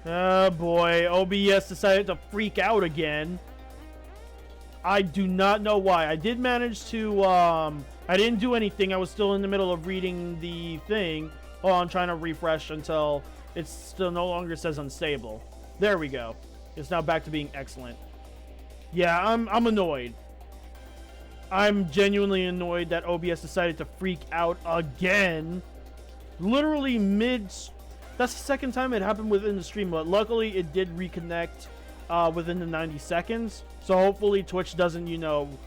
Oh boy, OBS decided to freak out again. I do not know why. I did manage to, I didn't do anything. I was still in the middle of reading the thing. Oh, I'm trying to refresh until it still no longer says unstable. There we go. It's now back to being excellent. Yeah, I'm annoyed. I'm genuinely annoyed that OBS decided to freak out again. Literally mid... That's the second time it happened within the stream, but luckily it did reconnect within the 90 seconds. So hopefully Twitch doesn't, decide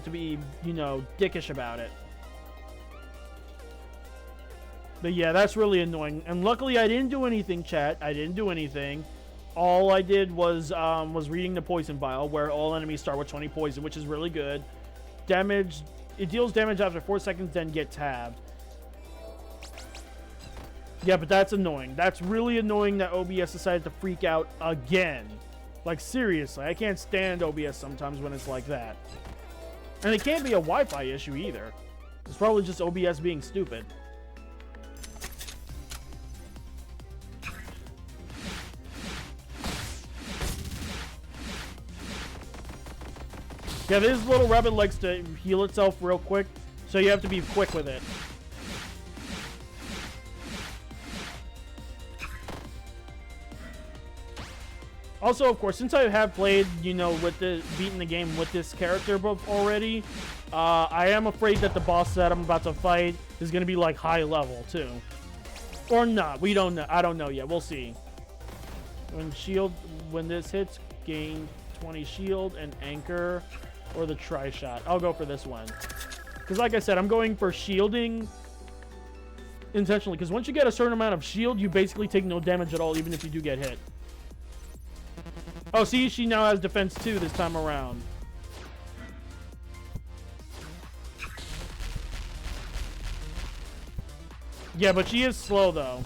to be, dickish about it. But yeah, that's really annoying. And luckily I didn't do anything, chat. I didn't do anything. All I did was reading the poison vial, where all enemies start with 20 poison, which is really good. Damage, it deals damage after 4 seconds, then get tabbed. Yeah, but that's annoying. That's really annoying that OBS decided to freak out again. Like, seriously, I can't stand OBS sometimes when it's like that. And it can't be a Wi-Fi issue either. It's probably just OBS being stupid. Yeah, this little rabbit likes to heal itself real quick, so you have to be quick with it. Also, of course, since I have played, beaten the game with this character already, I am afraid that the boss that I'm about to fight is going to be, like, high level, too. Or not. We don't know. I don't know yet. We'll see. When this hits, gain 20 shield and anchor, or the tri-shot. I'll go for this one. Because, like I said, I'm going for shielding intentionally. Because once you get a certain amount of shield, you basically take no damage at all, even if you do get hit. Oh, see, she now has defense 2 this time around. Yeah, but she is slow, though.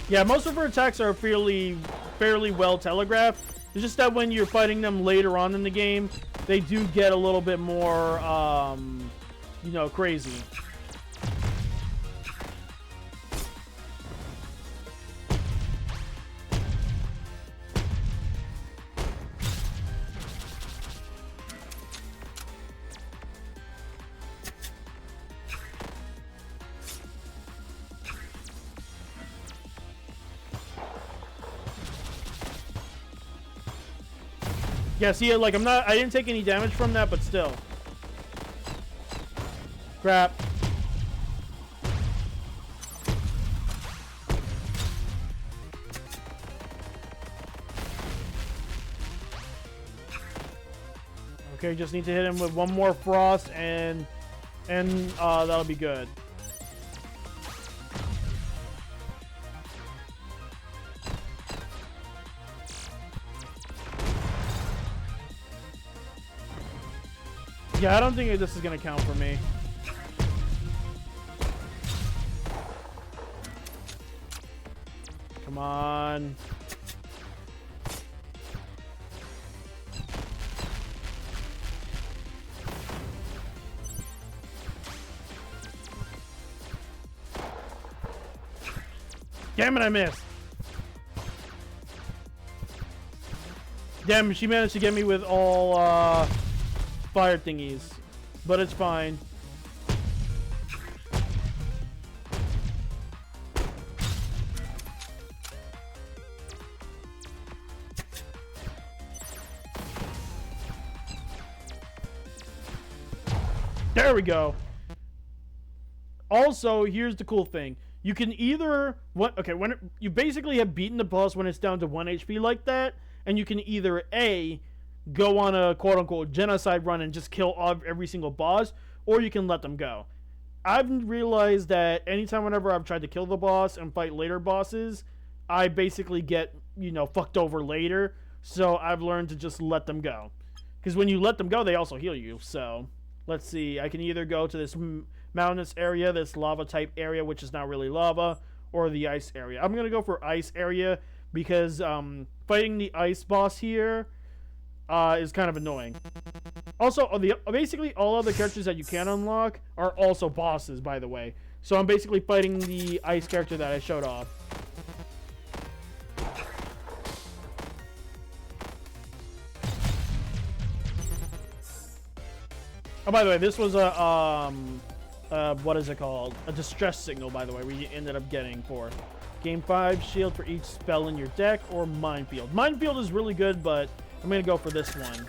Yeah, most of her attacks are fairly well telegraphed. It's just that when you're fighting them later on in the game, they do get a little bit more, crazy. Yeah, see, like, I didn't take any damage from that, but still. Crap. Okay, just need to hit him with one more frost, and that'll be good. Yeah, I don't think this is gonna count for me. Come on. Damn it, I missed. Damn, she managed to get me with all, fire thingies, but it's fine. There we go. Also, here's the cool thing. You can either you basically have beaten the boss when it's down to 1 HP like that, and you can either A, go on a quote-unquote genocide run and just kill every single boss, or you can let them go. I've realized that whenever I've tried to kill the boss and fight later bosses, I basically get, fucked over later, so I've learned to just let them go. Because when you let them go, they also heal you, so... Let's see, I can either go to this mountainous area, this lava-type area, which is not really lava, or the ice area. I'm going to go for ice area, because fighting the ice boss here is kind of annoying. Also, basically all other characters that you can unlock are also bosses, by the way. So I'm basically fighting the ice character that I showed off. Oh, by the way, this was a what is it called? A distress signal, by the way, we ended up getting for. Game 5, shield for each spell in your deck, or minefield. Minefield is really good, but I'm gonna go for this one.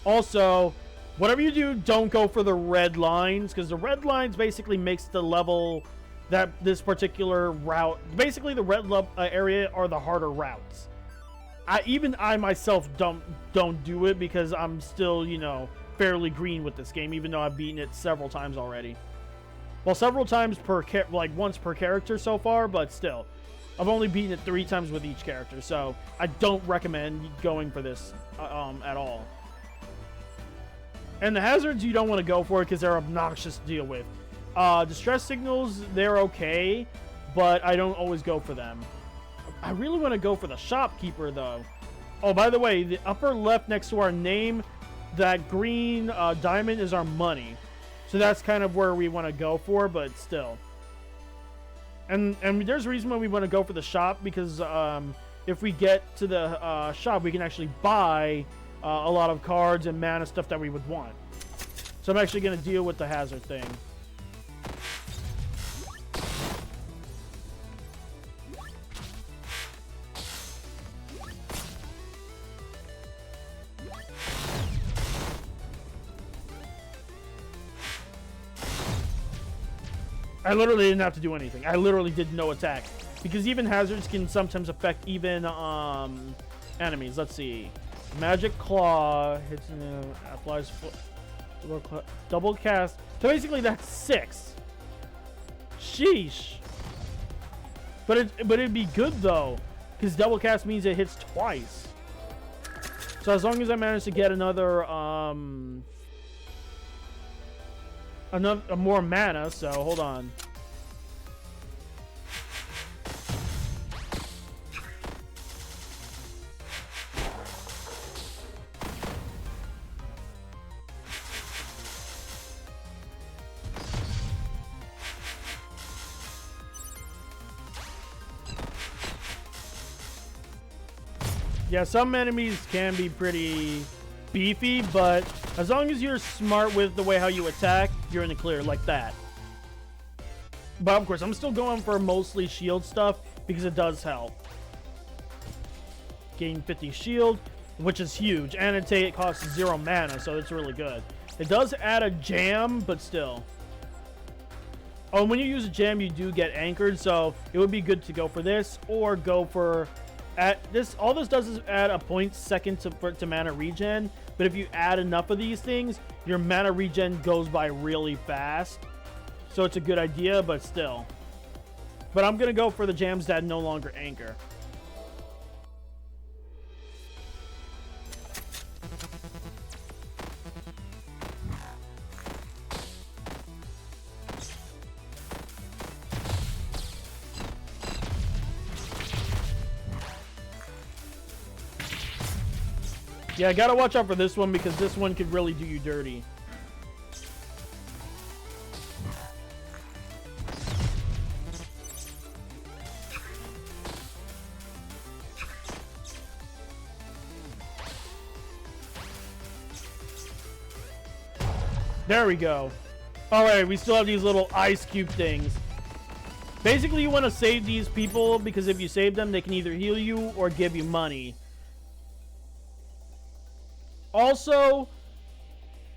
Also, whatever you do, don't go for the red lines, because the red lines basically makes the level that this particular route, basically the red area are the harder routes. Even I myself don't do it because I'm still, you know, fairly green with this game, even though I've beaten it several times already. Well, several times per once per character so far, but still, I've only beaten it 3 times with each character, so I don't recommend going for this at all. And the hazards, you don't want to go for it because they're obnoxious to deal with. Distress signals, they're okay, but I don't always go for them. I really want to go for the shopkeeper, though. Oh, by the way, the upper left next to our name, that green diamond is our money. So that's kind of where we want to go for, but still. And there's a reason why we want to go for the shop, because if we get to the shop, we can actually buy a lot of cards and mana stuff that we would want. So I'm actually going to deal with the hazard thing. I literally didn't have to do anything. I literally did no attack. Because even hazards can sometimes affect even enemies. Let's see. Magic Claw hits applies double cast. So basically that's 6. Sheesh. But it'd be good though, because double cast means it hits twice. So as long as I manage to get another more mana, so hold on. Yeah, some enemies can be pretty beefy, but as long as you're smart with the way how you attack, you're in the clear, like that. But of course, I'm still going for mostly shield stuff because it does help. Gain 50 shield, which is huge, and it costs 0 mana, so it's really good. It does add a jam, but still. Oh, and when you use a jam, you do get anchored, so it would be good to go for this or go for all this does is add a 0.2 to mana regen, but if you add enough of these things, your mana regen goes by really fast. So it's a good idea, but still. But I'm gonna go for the jams that no longer anchor. Yeah, I gotta watch out for this one because this one could really do you dirty. There we go. Alright, we still have these little ice cube things. Basically, you want to save these people because if you save them, they can either heal you or give you money. Also,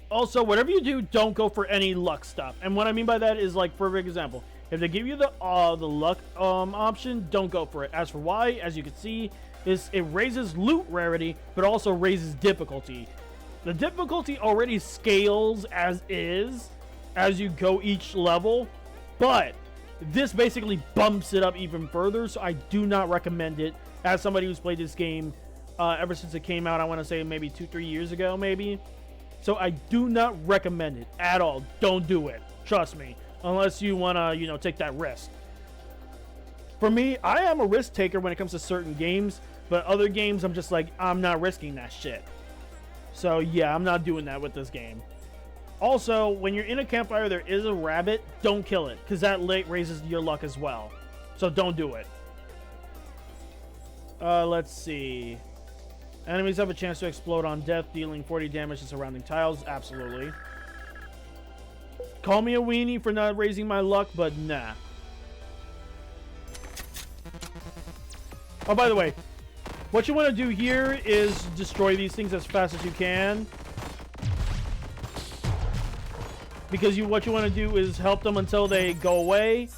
whatever you do, don't go for any luck stuff. And what I mean by that is, like, for example, if they give you the luck option, don't go for it. As for why, as you can see, it raises loot rarity, but also raises difficulty. The difficulty already scales as is, as you go each level, but this basically bumps it up even further, so I do not recommend it. As somebody who's played this game ever since it came out, I want to say maybe 2-3 years ago, maybe. So I do not recommend it at all. Don't do it. Trust me. Unless you want to, take that risk. For me, I am a risk taker when it comes to certain games, but other games I'm just like, I'm not risking that shit. So yeah, I'm not doing that with this game. Also, when you're in a campfire, there is a rabbit. Don't kill it, because that raises your luck as well. So don't do it. Let's see. Enemies have a chance to explode on death, dealing 40 damage to surrounding tiles. Absolutely. Call me a weenie for not raising my luck, but nah. Oh, by the way, what you want to do here is destroy these things as fast as you can. Because what you want to do is help them until they go away.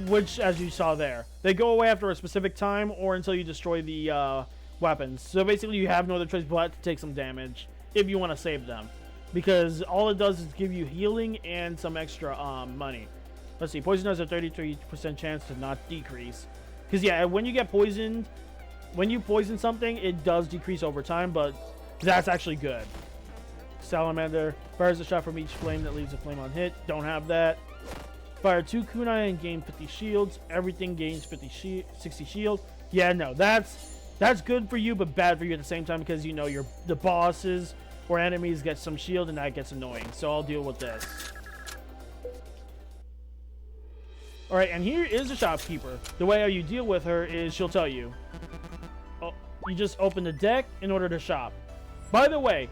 Which, as you saw there, they go away after a specific time or until you destroy the weapons. So basically you have no other choice but to take some damage if you want to save them. Because all it does is give you healing and some extra money. Let's see, poison has a 33% chance to not decrease. Because yeah, when you get poisoned, when you poison something, it does decrease over time, but that's actually good. Salamander fires a shot from each flame that leaves a flame on hit. Don't have that. Fire 2 kunai and gain 50 shields. Everything gains 60 shield. Yeah, no, that's good for you, but bad for you at the same time because you know the bosses or enemies get some shield and that gets annoying. So I'll deal with this. All right, and here is the shopkeeper. The way how you deal with her is she'll tell you. Oh, you just open the deck in order to shop. By the way,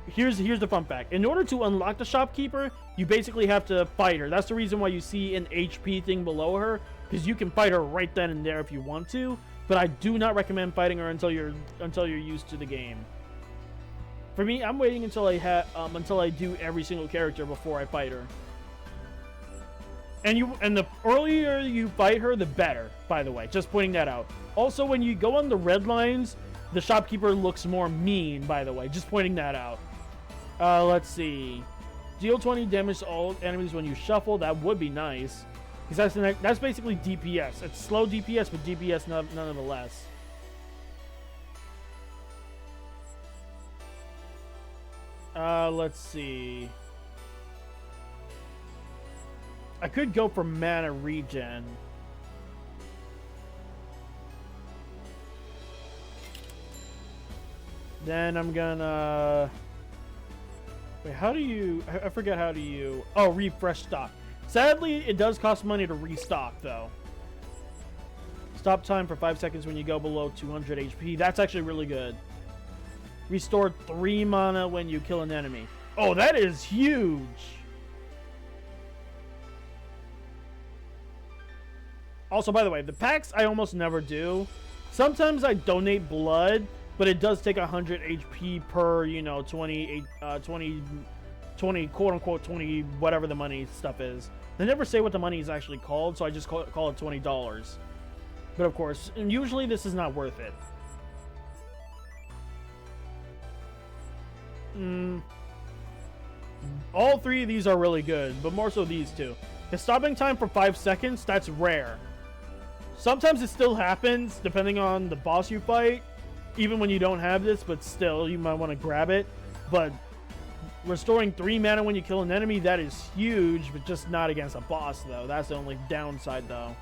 here's the fun fact. In order to unlock the shopkeeper, you basically have to fight her. That's the reason why you see an HP thing below her, because you can fight her right then and there if you want to. But I do not recommend fighting her until you're used to the game. For me, I'm waiting until I do every single character before I fight her. And the earlier you fight her, the better. By the way, just pointing that out. Also, when you go on the red lines, the shopkeeper looks more mean, by the way. Just pointing that out. Let's see. Deal 20 damage to all enemies when you shuffle. That would be nice. Because that's basically DPS. It's slow DPS, but DPS nonetheless. Let's see. I could go for mana regen. Then I'm gonna... Wait, how do you... I forget how do you... Oh, refresh stock. Sadly, it does cost money to restock, though. Stop time for 5 seconds when you go below 200 HP. That's actually really good. Restore 3 mana when you kill an enemy. Oh, that is huge! Also, by the way, the packs I almost never do. Sometimes I donate blood, but it does take 100 HP per, 20, quote-unquote, 20, whatever the money stuff is. They never say what the money is actually called, so I just call it $20. But of course, and usually this is not worth it. All 3 of these are really good, but more so these 2. The stopping time for 5 seconds, that's rare. Sometimes it still happens, depending on the boss you fight. Even when you don't have this, but still, you might want to grab it. But restoring 3 mana when you kill an enemy, that is huge, but just not against a boss, though. That's the only downside, though.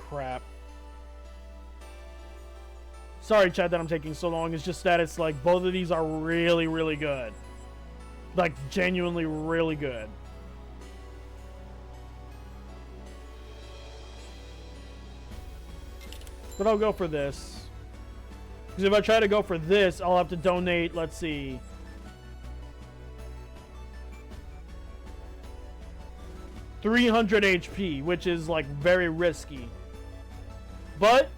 Crap. Sorry, chat, that I'm taking so long. It's just that it's like both of these are really, really good. Like, genuinely really good. But I'll go for this. Because if I try to go for this, I'll have to donate, let's see. $300 HP, which is, like, very risky. But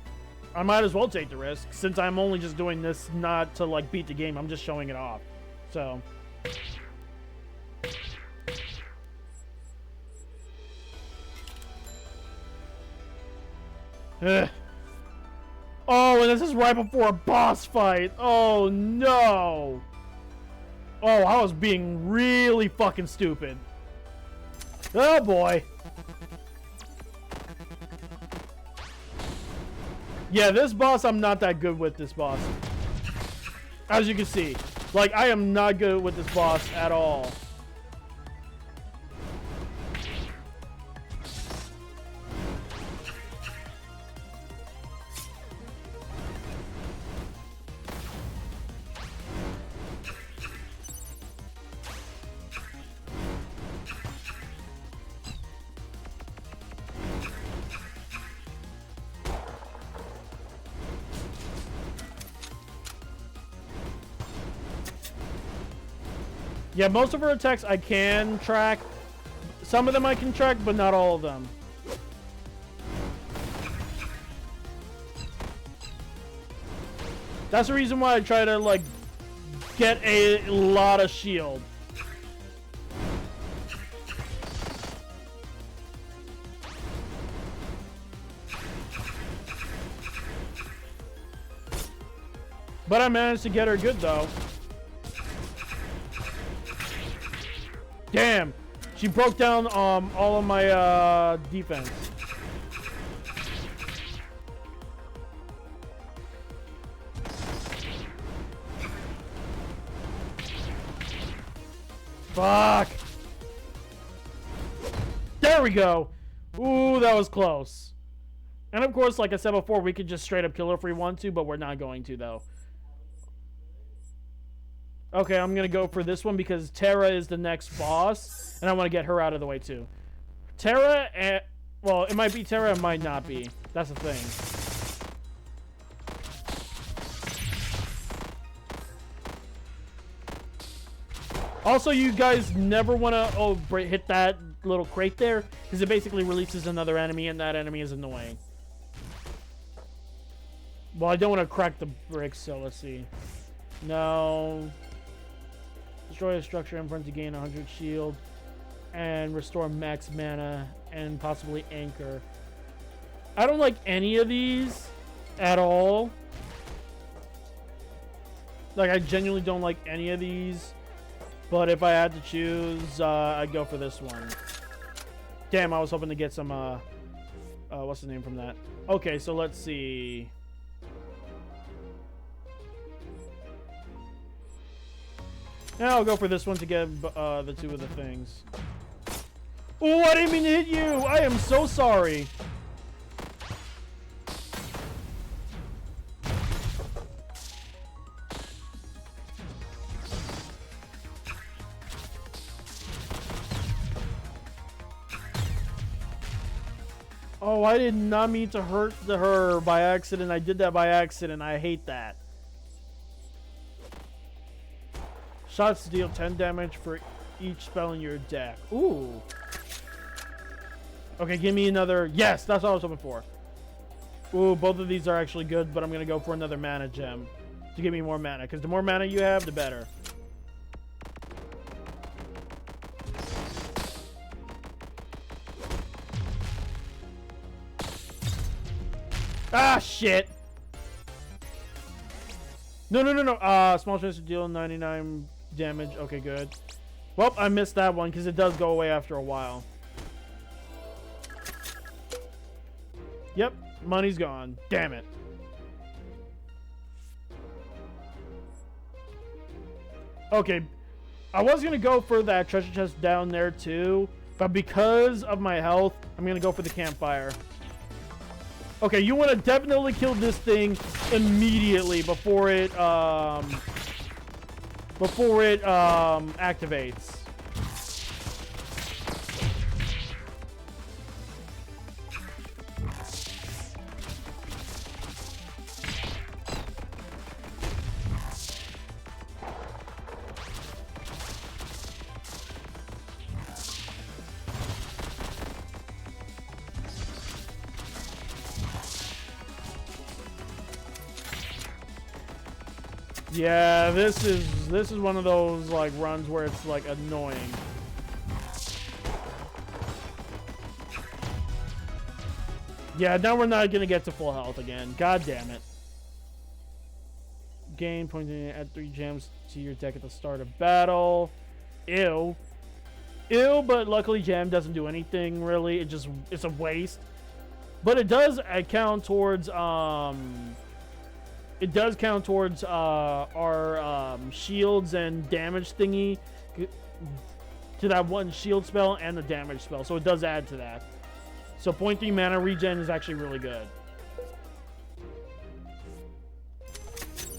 I might as well take the risk, since I'm only just doing this not to, like, beat the game. I'm just showing it off. So... Ugh. Oh, and this is right before a boss fight. Oh, no. Oh, I was being really fucking stupid. Oh, boy. Yeah, this boss, I'm not that good with this boss. As you can see. Like, I am not good with this boss at all. Yeah, most of her attacks I can track. Some of them I can track, but not all of them. That's the reason why I try to, like, get a lot of shield. But I managed to get her good, though. Damn, she broke down all of my defense. Fuck. There we go. Ooh, that was close. And of course, like I said before, we could just straight up kill her if we want to, but we're not going to, though. Okay, I'm going to go for this one because Terra is the next boss, and I want to get her out of the way, too. Terra, well, it might be Terra, it might not be. That's the thing. Also, you guys never want to hit that little crate there, because it basically releases another enemy, and that enemy is annoying. Well, I don't want to crack the bricks, so let's see. No. Destroy a structure in front to gain 100 shield. And restore max mana. And possibly anchor. I don't like any of these at all. Like, I genuinely don't like any of these. But if I had to choose, I'd go for this one. Damn, I was hoping to get some, what's the name from that? Okay, so let's see. Now I'll go for this one to get the two of the things. Oh, I didn't mean to hit you! I am so sorry! Oh, I did not mean to hurt her by accident. I did that by accident. I hate that. Shots deal 10 damage for each spell in your deck. Ooh. Okay, give me another. Yes, that's what I was hoping for. Ooh, both of these are actually good, but I'm going to go for another mana gem to give me more mana, because the more mana you have, the better. Ah, shit. No. Small chance to deal 99 damage. Okay, good. Well, I missed that one because it does go away after a while. Yep, money's gone. Damn it. Okay, I was going to go for that treasure chest down there too, but because of my health, I'm going to go for the campfire. Okay, you want to definitely kill this thing immediately before it activates. Yeah, this is one of those like runs where it's like annoying. Yeah, now we're not gonna get to full health again. God damn it. Gain pointing at 3 gems to your deck at the start of battle. Ew. Ew, but luckily gem doesn't do anything really. It's a waste. But it does count towards it does count towards our shields and damage thingy to that one shield spell and the damage spell. So it does add to that. So 0.3 mana regen is actually really good.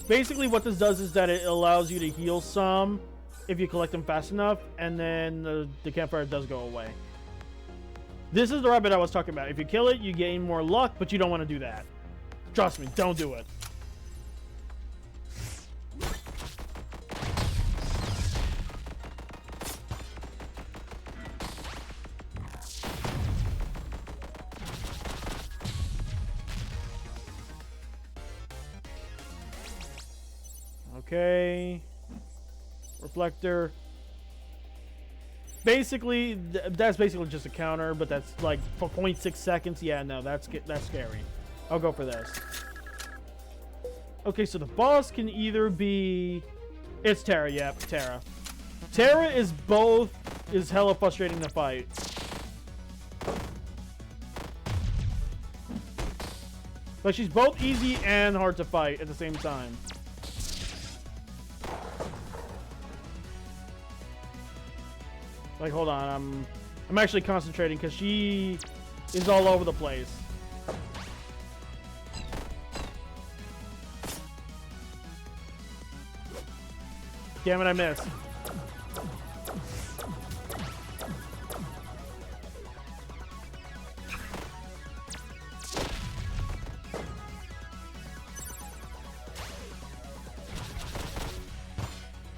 Basically what this does is that it allows you to heal some if you collect them fast enough, and then the campfire does go away. This is the rabbit I was talking about. If you kill it, you gain more luck, but you don't want to do that. Trust me, don't do it. Okay. Reflector. Basically, that's basically just a counter, but that's like for 0.6 seconds. Yeah, no, that's scary. I'll go for this. Okay, so the boss can either be... It's Terra, yep, Terra. Terra is hella frustrating to fight. But she's both easy and hard to fight at the same time. Like, hold on, I'm actually concentrating because she is all over the place. Damn it, I missed.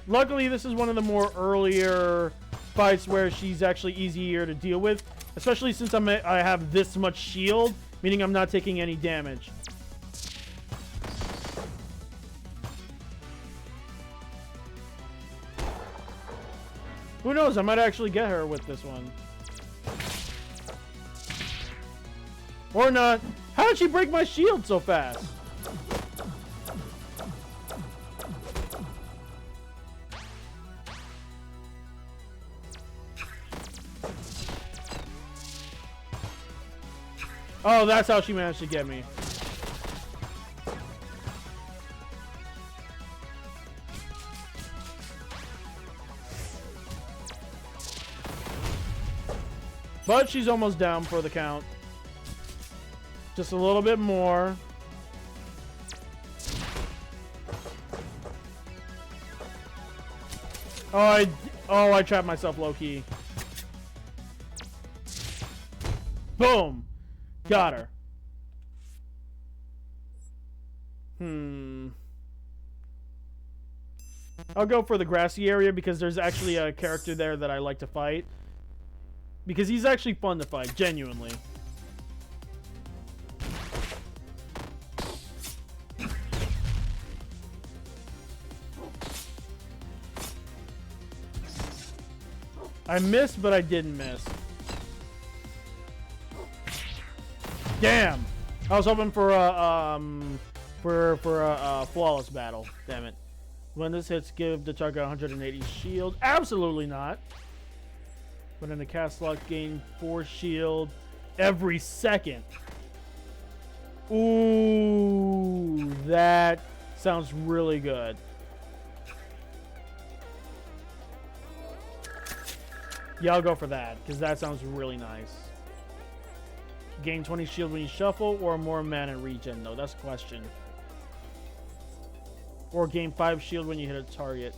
Luckily, this is one of the more earlier fights where she's actually easier to deal with, especially since I have this much shield, meaning I'm not taking any damage. Who knows? I might actually get her with this one. Or not. How did she break my shield so fast? Oh, that's how she managed to get me. But she's almost down for the count. Just a little bit more. Oh, I trapped myself low-key. Boom! Got her. I'll go for the grassy area because there's actually a character there that I like to fight. Because he's actually fun to fight, genuinely. I missed, but I didn't miss. Damn! I was hoping for a flawless battle. Damn it. When this hits, give the target 180 shield. Absolutely not. When in the cast slot, gain 4 shield every second. Ooh, that sounds really good. Yeah, I'll go for that, because that sounds really nice. Gain 20 shield when you shuffle, or more mana regen, though. That's the question. Or gain 5 shield when you hit a target.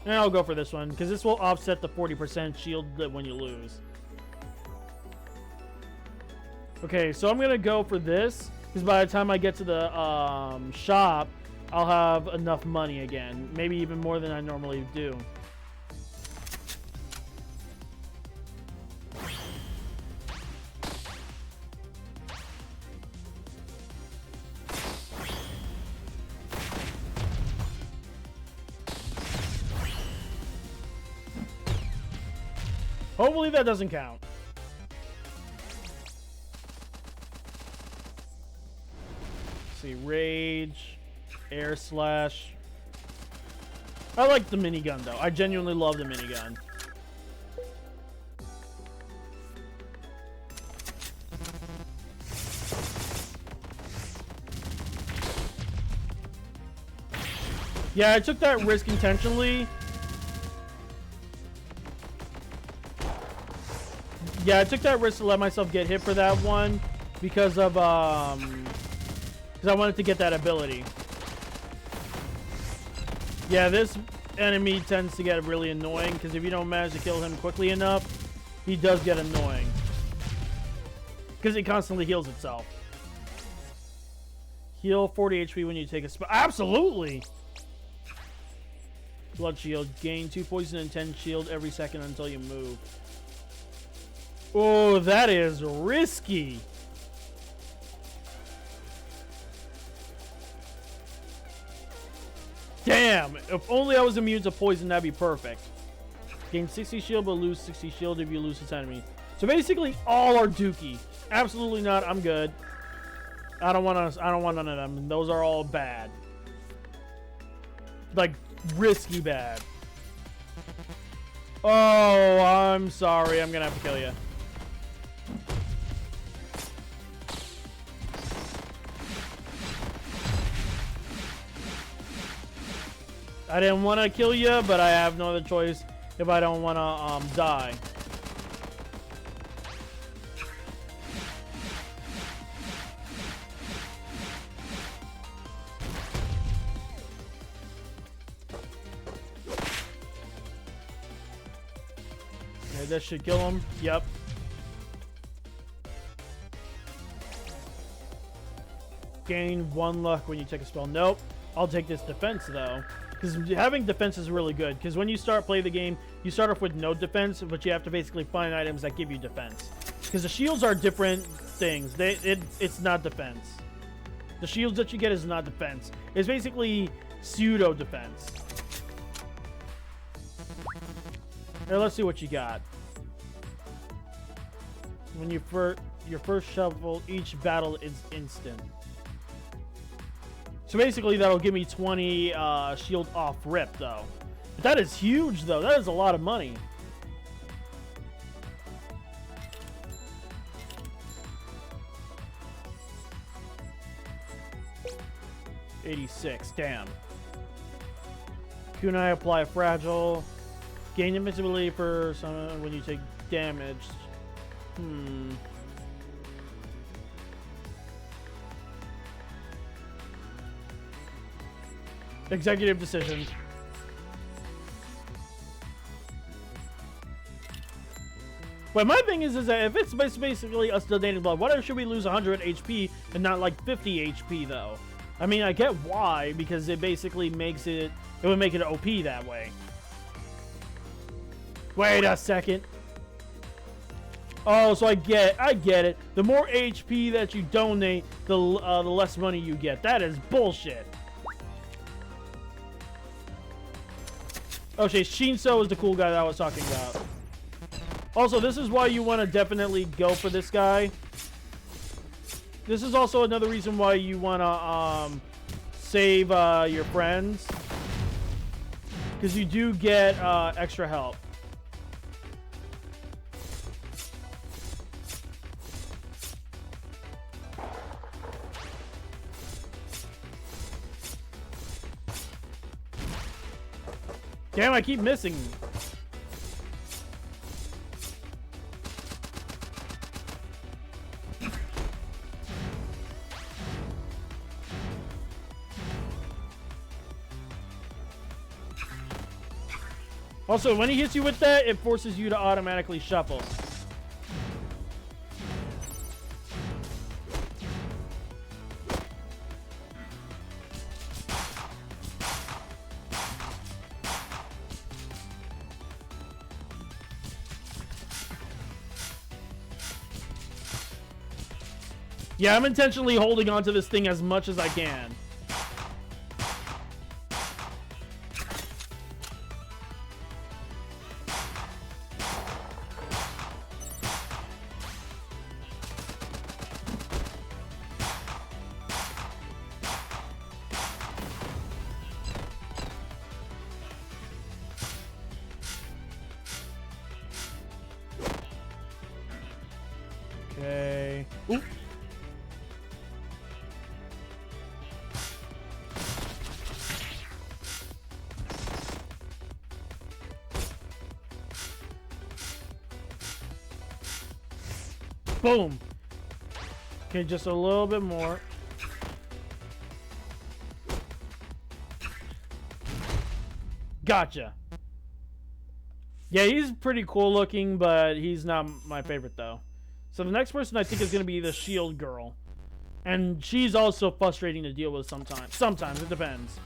And I'll go for this one, because this will offset the 40% shield when you lose. Okay, so I'm going to go for this, because by the time I get to the shop, I'll have enough money again. Maybe even more than I normally do. Hopefully that doesn't count. Let's see, rage, air slash. I like the minigun though. I genuinely love the minigun. Yeah, I took that risk intentionally. Yeah, I took that risk to let myself get hit for that one because of because I wanted to get that ability. Yeah, this enemy tends to get really annoying because if you don't manage to kill him quickly enough, he does get annoying because it constantly heals itself. Heal 40 HP when you take a spell. Absolutely. Blood shield. Gain 2 poison and 10 shield every second until you move. Oh, that is risky. Damn. If only I was immune to poison, that'd be perfect. Gain 60 shield, but lose 60 shield if you lose this enemy. So basically, all are dookie. Absolutely not. I'm good. I don't want none of them. Those are all bad. Like, risky bad. Oh, I'm sorry. I'm gonna have to kill you. I didn't want to kill you, but I have no other choice if I don't want to die. Okay, that should kill him. Yep. Gain 1 luck when you take a spell. Nope. I'll take this defense, though. Because having defense is really good. Because when you start playing the game, you start off with no defense, but you have to basically find items that give you defense. Because the shields are different things. It's not defense. The shields that you get is not defense. It's basically pseudo defense. Here, let's see what you got. When you your first shovel, each battle is instant. So basically, that'll give me 20 shield off rip, though. But that is huge, though. That is a lot of money. $86. Damn. Kunai apply fragile. Gain invincibility for some when you take damage. Executive decision. But my thing is that if it's basically us donating blood, why should we lose 100 HP and not like 50 HP though? I mean, I get why, because it basically makes it would make it OP that way. Wait a second. Oh, so I get it. The more HP that you donate, the less money you get. That is bullshit. Okay, Shinso is the cool guy that I was talking about. Also, this is why you want to definitely go for this guy. This is also another reason why you want to save your friends. Because you do get extra help. Damn, I keep missing. Also, when he hits you with that, it forces you to automatically shuffle. Yeah, I'm intentionally holding on to this thing as much as I can. Okay. Ooh. Boom. Okay, just a little bit more. Gotcha. Yeah, he's pretty cool looking, but he's not my favorite though. So the next person I think is going to be the shield girl. And she's also frustrating to deal with sometimes. Sometimes, it depends.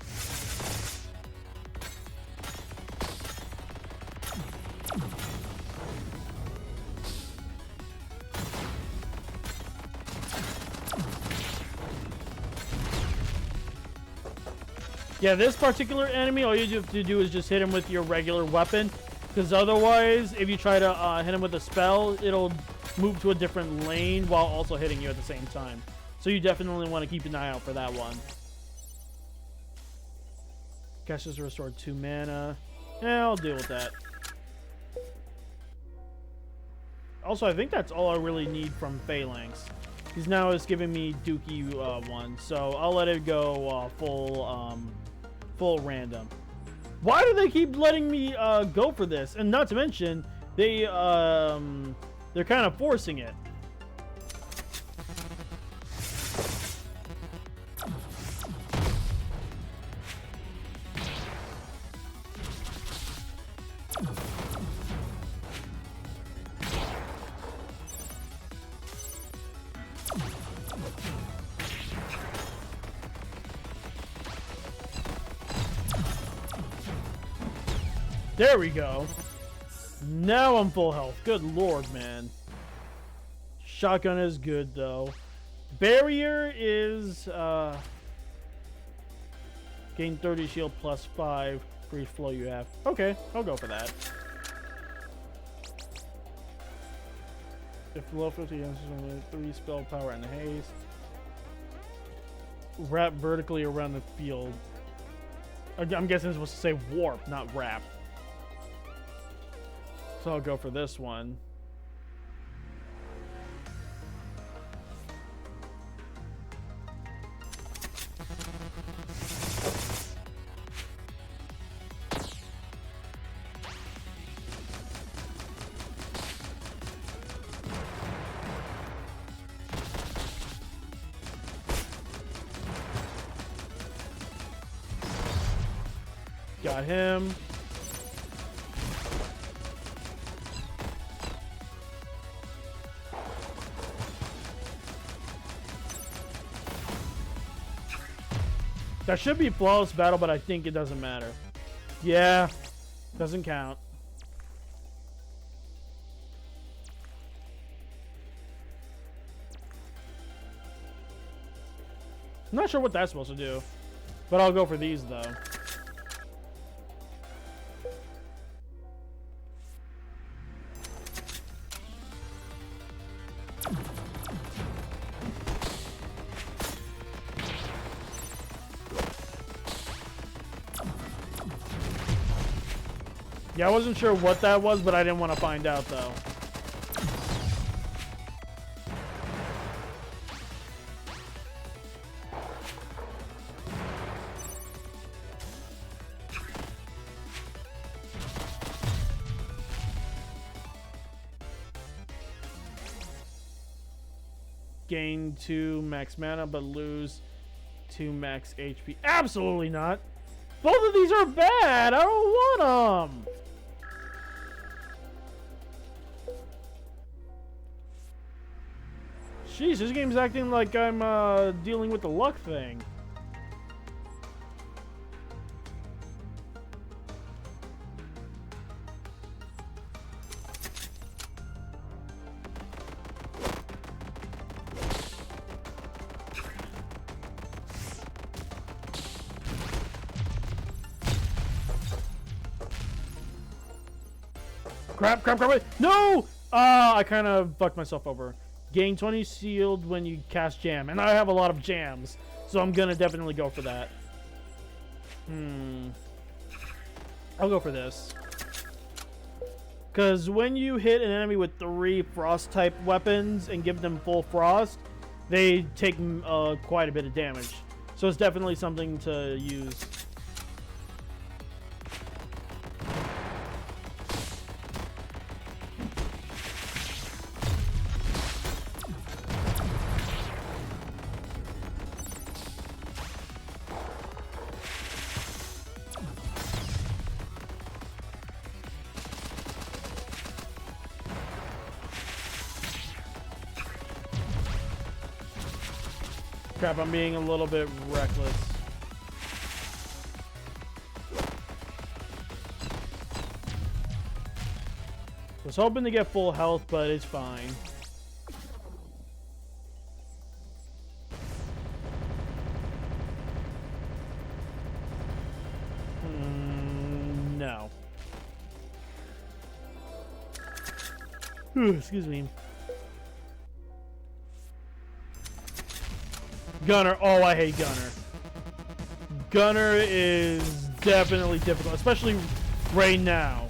Yeah, this particular enemy, all you have to do is just hit him with your regular weapon. Because otherwise, if you try to hit him with a spell, it'll move to a different lane while also hitting you at the same time. So you definitely want to keep an eye out for that one. Guess just restored 2 mana. Yeah, I'll deal with that. Also, I think that's all I really need from Phalanx. Because now it's giving me Dookie one. So I'll let it go full random. Why do they keep letting me go for this? And not to mention, they're kind of forcing it. There we go. Now I'm full health. Good lord, man. Shotgun is good, though. Barrier is, gain 30 shield plus 5 for each flow you have. Okay, I'll go for that. If below 50, 3 spell power and haste. Wrap vertically around the field. I'm guessing it's supposed to say warp, not wrap. So I'll go for this one. Got him. That should be flawless battle, but I think it doesn't matter. Yeah, doesn't count. I'm not sure what that's supposed to do, but I'll go for these though. Yeah, I wasn't sure what that was, but I didn't want to find out, though. Gain 2 max mana, but lose 2 max HP. Absolutely not. Both of these are bad. I don't want them. Jeez, this game's acting like I'm dealing with the luck thing. Crap, crap, crap, no! I kind of fucked myself over. Gain 20 shield when you cast jam. And I have a lot of jams. So I'm going to definitely go for that. I'll go for this. Because when you hit an enemy with 3 frost type weapons and give them full frost, they take quite a bit of damage. So it's definitely something to use. Crap, I'm being a little bit reckless. Was hoping to get full health, but it's fine. No. Excuse me. Gunner. Oh, I hate Gunner. Gunner is definitely difficult, especially right now.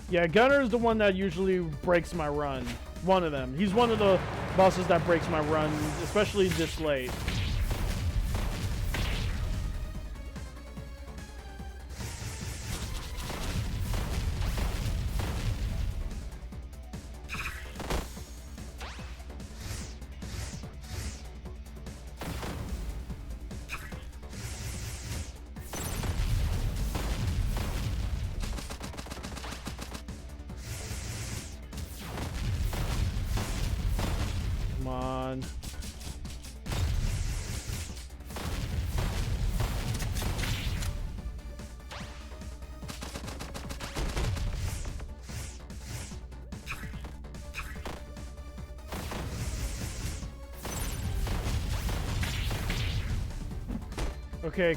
Yeah, Gunner is the one that usually breaks my run. One of them. He's one of the bosses that breaks my run, especially this late. Come on.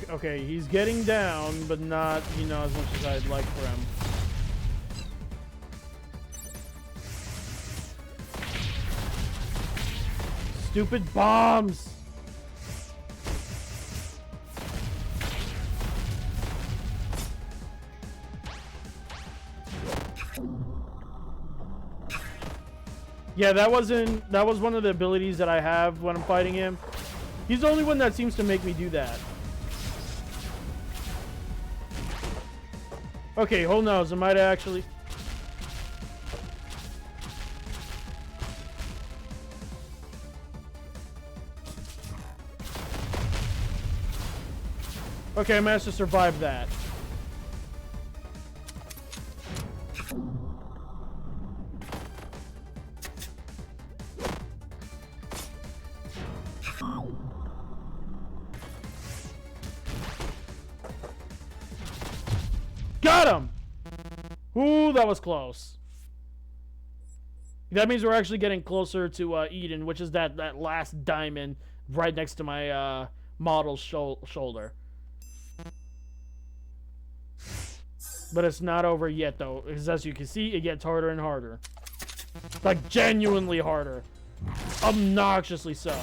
Okay, he's getting down, but not, you know, as much as I'd like for him. Stupid bombs! Yeah, that was one of the abilities that I have when I'm fighting him. He's the only one that seems to make me do that. Okay, hold nose, I might actually... Okay, I managed to survive that. Got him! Ooh, that was close. That means we're actually getting closer to Eden, which is that last diamond right next to my model's shoulder. But it's not over yet, though, because as you can see, it gets harder and harder. Like, genuinely harder. Obnoxiously so.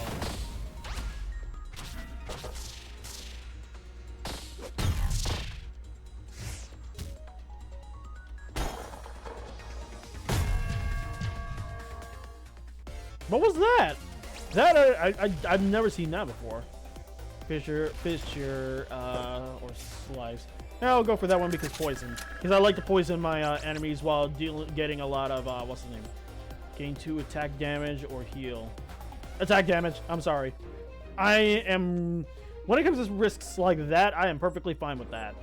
What was that? I've never seen that before. Fisher, or slice. Yeah, I'll go for that one because poison. Because I like to poison my enemies while getting a lot of, what's his name? Gain 2 attack damage or heal. Attack damage, I'm sorry. When it comes to risks like that, I am perfectly fine with that.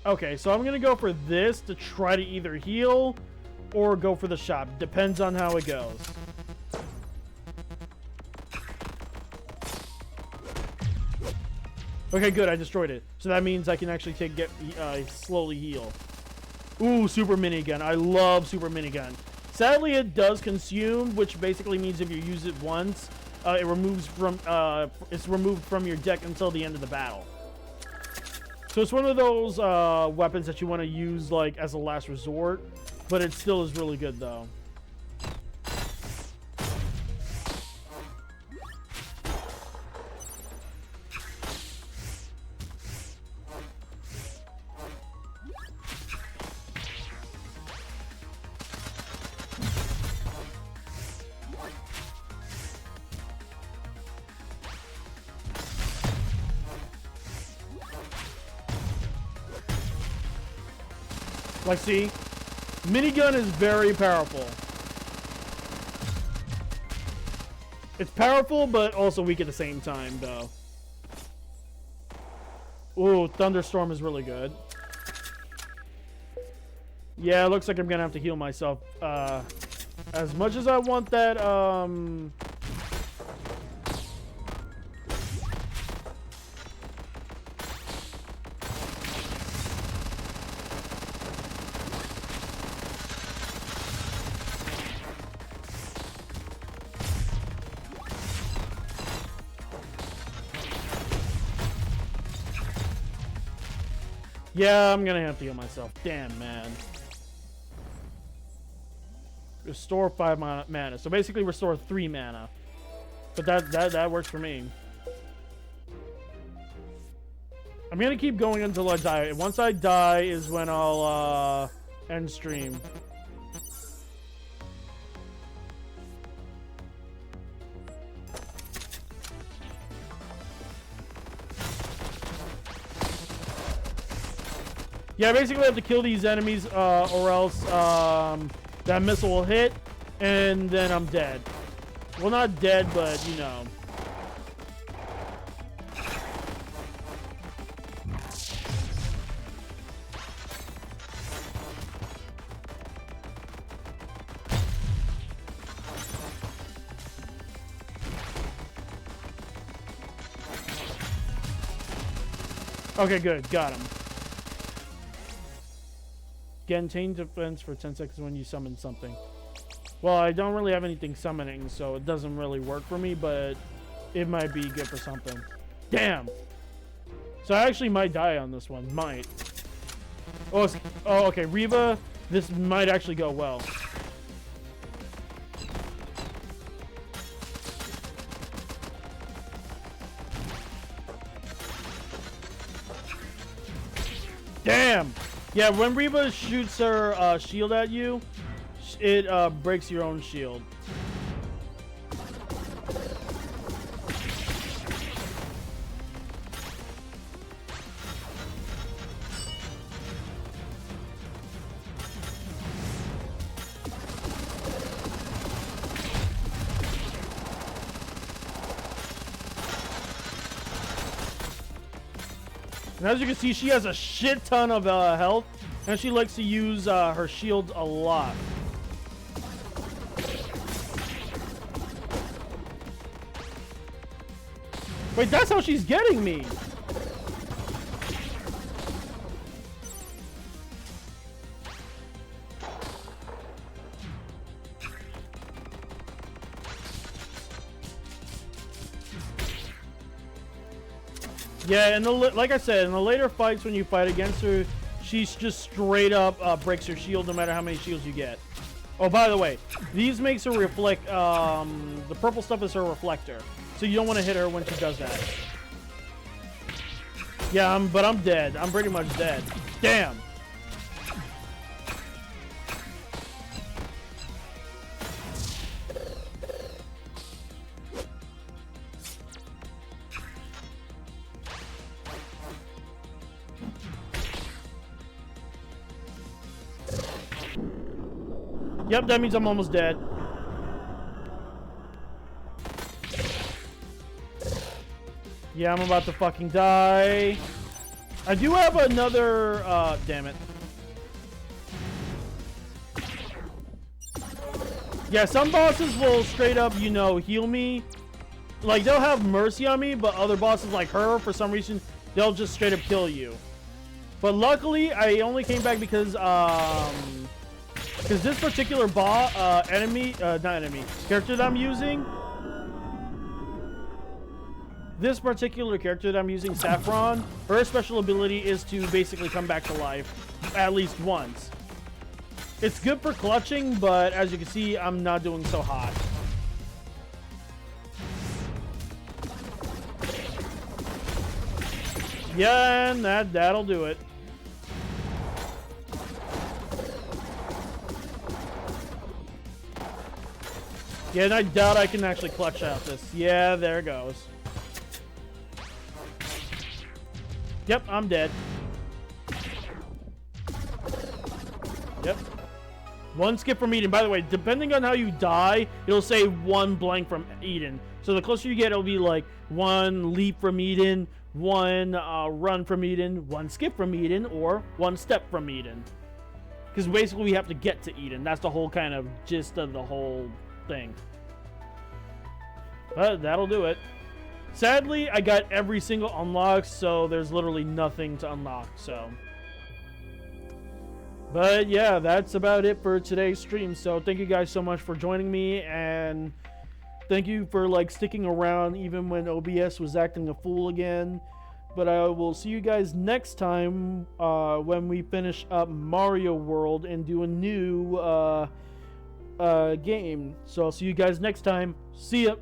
Okay, so I'm going to go for this to try to either heal or go for the shop. Depends on how it goes. Okay, good. I destroyed it. So that means I can actually slowly heal. Ooh, super minigun. I love super minigun. Sadly, it does consume, which basically means if you use it once, it's removed from your deck until the end of the battle. So it's one of those weapons that you want to use like as a last resort, but it still is really good though. Like, see? Minigun is very powerful. It's powerful, but also weak at the same time, though. Ooh, Thunderstorm is really good. Yeah, it looks like I'm gonna have to heal myself. As much as I want that, yeah, I'm gonna have to heal myself. Damn, man. Restore 5 mana. So basically restore 3 mana. But that works for me. I'm gonna keep going until I die. Once I die is when I'll end stream. Yeah, basically I have to kill these enemies or else that missile will hit, and then I'm dead. Well, not dead, but, you know. Okay, good. Got him. Maintain defense for 10 seconds when you summon something. Well, I don't really have anything summoning, so it doesn't really work for me, but it might be good for something. Damn! So I actually might die on this one. Might. Oh, okay. Reva, this might actually go well. Damn! Yeah, when Reva shoots her shield at you, it breaks your own shield. And as you can see, she has a shit ton of health, and she likes to use her shield a lot. Wait, that's how she's getting me! Yeah, and like I said, in the later fights when you fight against her, she's just straight up breaks your shield no matter how many shields you get. Oh, by the way, these makes her reflect, the purple stuff is her reflector. So you don't want to hit her when she does that. Yeah, but I'm dead. I'm pretty much dead. Damn! Yep, that means I'm almost dead. Yeah, I'm about to fucking die. I do have another, damn it. Yeah, some bosses will straight up, you know, heal me. Like, they'll have mercy on me, but other bosses like her, for some reason, they'll just straight up kill you. But luckily, I only came back because this particular character that I'm using, this particular character that I'm using, Saffron, her special ability is to basically come back to life at least once. It's good for clutching, but as you can see, I'm not doing so hot. Yeah, and that'll do it. Yeah, and I doubt I can actually clutch out this. Yeah, there it goes. Yep, I'm dead. Yep. One skip from Eden. By the way, depending on how you die, it'll say one blank from Eden. So the closer you get, it'll be like one leap from Eden, one run from Eden, one skip from Eden, or one step from Eden. Because basically we have to get to Eden. That's the whole kind of gist of the whole thing. But that'll do it. Sadly, I got every single unlock, so there's literally nothing to unlock, so... But yeah, that's about it for today's stream. So thank you guys so much for joining me, and thank you for like sticking around even when OBS was acting a fool again. But I will see you guys next time when we finish up Mario World and do a new game. So I'll see you guys next time. See ya.